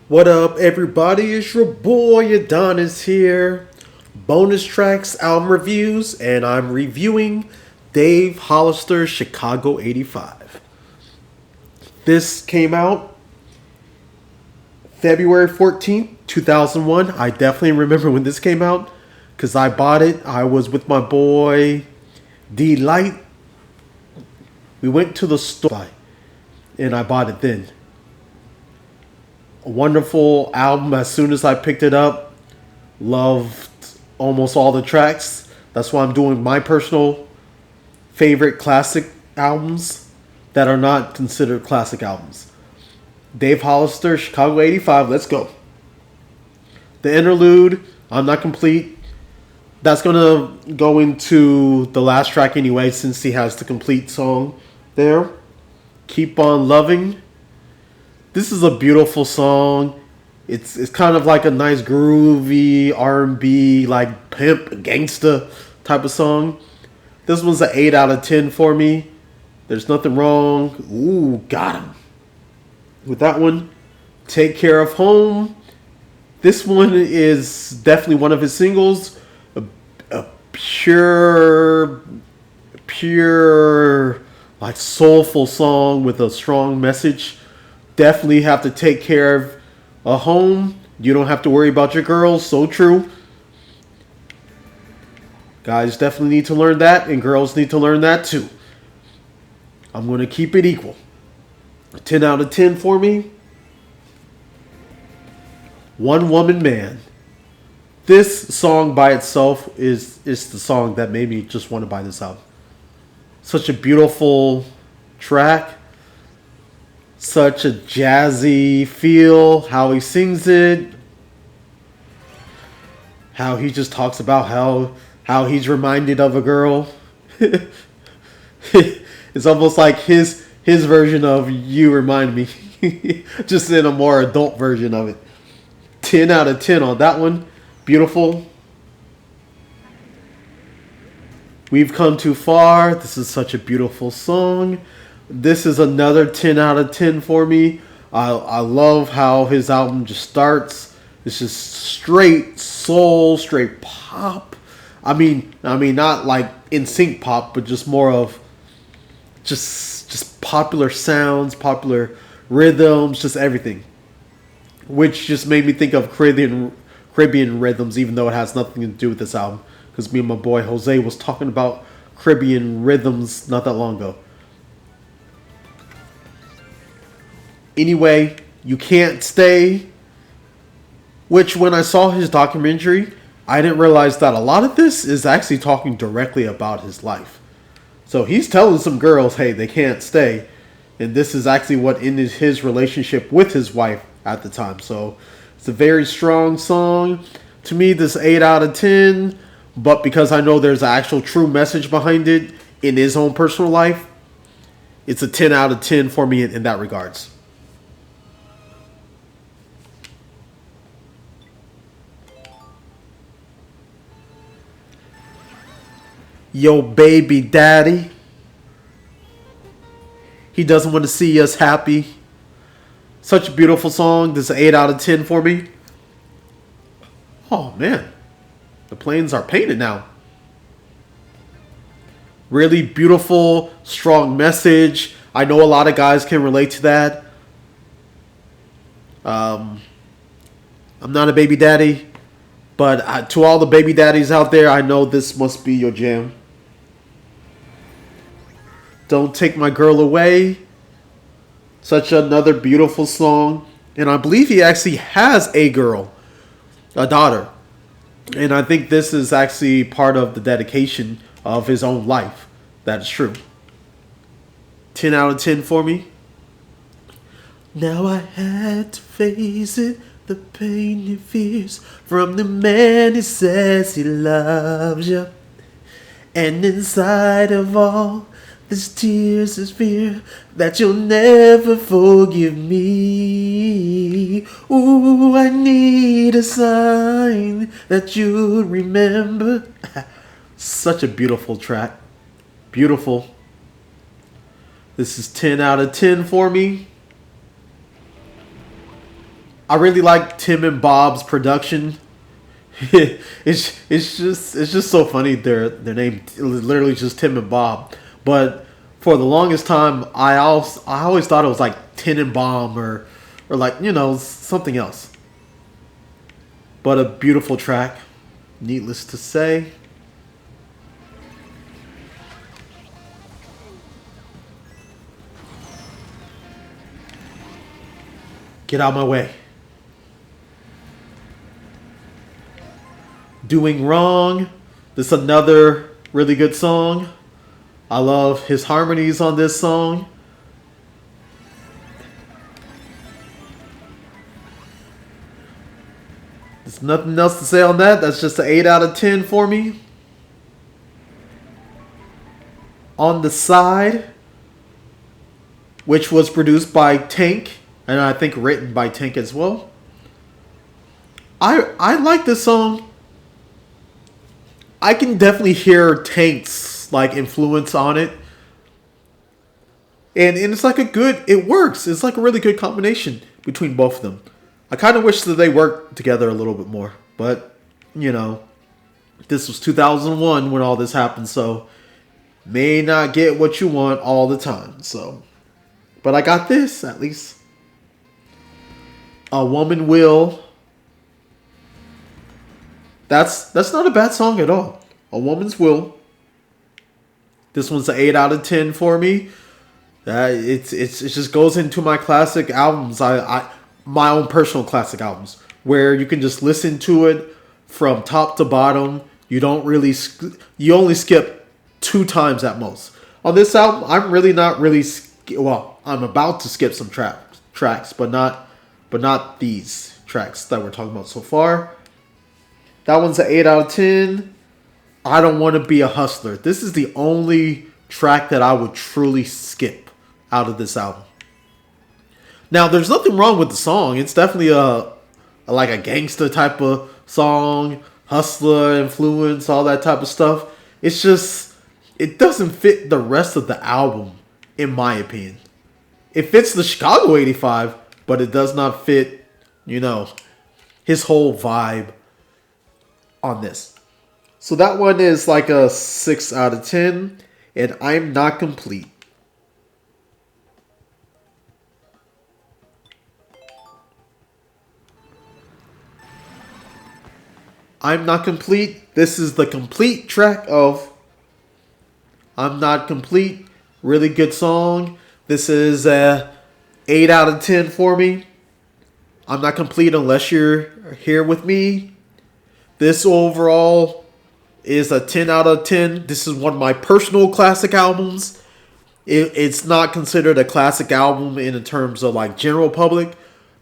What up, everybody? It's your boy Adonis here. Bonus tracks, album reviews, and I'm reviewing Dave Hollister's Chicago 85. This came out February 14th, 2001. I definitely remember when this came out because I bought it. I was with my boy D Light. We went to the store and I bought it then. A wonderful album. As soon as I picked it up, loved almost all the tracks. That's why I'm doing my personal favorite classic albums that are not considered classic albums. Dave Hollister, Chicago 85, let's go. The interlude, I'm not complete. That's going to go into the last track anyway, since he has the complete song there. Keep on Loving. This is a beautiful song. It's kind of like a nice groovy R&B, like pimp, gangsta type of song. This one's an 8 out of 10 for me. There's nothing wrong. Ooh, got him. With that one, Take Care of Home. This one is definitely one of his singles. A pure, like soulful song with a strong message. Definitely have to take care of a home. You don't have to worry about your girls. So true. Guys definitely need to learn that, and girls need to learn that too. I'm going to keep it equal. 10 out of 10 for me. One Woman Man. This song by itself is the song that made me just want to buy this album. Such a beautiful track. Such a jazzy feel. How he sings it. How he just talks about how he's reminded of a girl. It's almost like his version of You Remind Me. Just in a more adult version of it. 10 out of 10 on that one. Beautiful. We've Come Too Far. This is such a beautiful song. This is another 10 out of 10 for me. I love how his album just starts. It's just straight soul, straight pop. I mean not like in sync pop, but just more of just popular sounds, popular rhythms, just everything. Which just made me think of Caribbean rhythms, even though it has nothing to do with this album. Because me and my boy Jose was talking about Caribbean rhythms not that long ago. Anyway, You Can't Stay. Which, when I saw his documentary, I didn't realize that a lot of this is actually talking directly about his life. So he's telling some girls, hey, they can't stay. And this is actually what ended his relationship with his wife at the time. So it's a very strong song. To me, this 8 out of 10. But because I know there's an actual true message behind it in his own personal life, it's a 10 out of 10 for me in that regards. Yo, baby daddy. He doesn't want to see us happy. Such a beautiful song. This is an 8 out of 10 for me. Oh, man. The planes are painted now. Really beautiful, strong message. I know a lot of guys can relate to that. I'm not a baby daddy. But to all the baby daddies out there, I know this must be your jam. Don't Take My Girl Away. Such another beautiful song. And I believe he actually has a girl. A daughter. And I think this is actually part of the dedication of his own life. That is true. 10 out of 10 for me. Now I had to face it. The pain he fears from the man who says he loves you. And inside of all there's tears of fear that you'll never forgive me. Ooh, I need a sign that you'll remember. Such a beautiful track. Beautiful. This is 10 out of 10 for me. I really like Tim and Bob's production. It's just so funny. Their name literally just Tim and Bob. But for the longest time, I always thought it was like Tin and Bomb or like something else. But a beautiful track, needless to say. Get out of my way. Doing Wrong. This is another really good song. I love his harmonies on this song. There's nothing else to say on that. That's just an 8 out of 10 for me. On the Side, which was produced by Tank, and I think written by Tank as well. I like this song. I can definitely hear Tank's like influence on it. And it's like it works. It's like a really good combination between both of them. I kind of wish that they worked together a little bit more. But, this was 2001 when all this happened. So, may not get what you want all the time. So, but I got this at least. A Woman Will. That's not a bad song at all. A Woman's Will. This one's an 8 out of 10 for me. It just goes into my classic albums. My own personal classic albums, where you can just listen to it from top to bottom. You only skip 2 times at most. On this album, I'm really not really I'm about to skip some tracks, but not these tracks that we're talking about so far. That one's an 8 out of 10. I Don't Want to Be a Hustler. This is the only track that I would truly skip out of this album. Now, there's nothing wrong with the song. It's definitely like a gangster type of song, hustler influence, all that type of stuff. It's just, it doesn't fit the rest of the album, in my opinion. It fits the Chicago 85, but it does not fit, his whole vibe on this. So that one is like a 6 out of 10, and I'm Not Complete. I'm Not Complete. This is the complete track of I'm Not Complete. Really good song. This is a 8 out of 10 for me. I'm not complete unless you're here with me. This overall is a 10 out of 10. This is one of my personal classic albums. It's not considered a classic album in terms of like general public,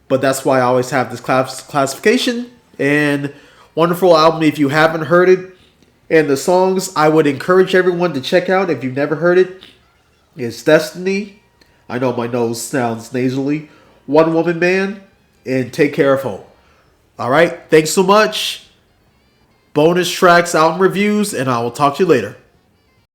but that's why I always have this classification. And wonderful album if you haven't heard it. And the songs I would encourage everyone to check out if you've never heard it is Destiny. I know my nose sounds nasally. One Woman Man and Take Care of Home. All right. Thanks so much. Bonus tracks, album reviews, and I will talk to you later.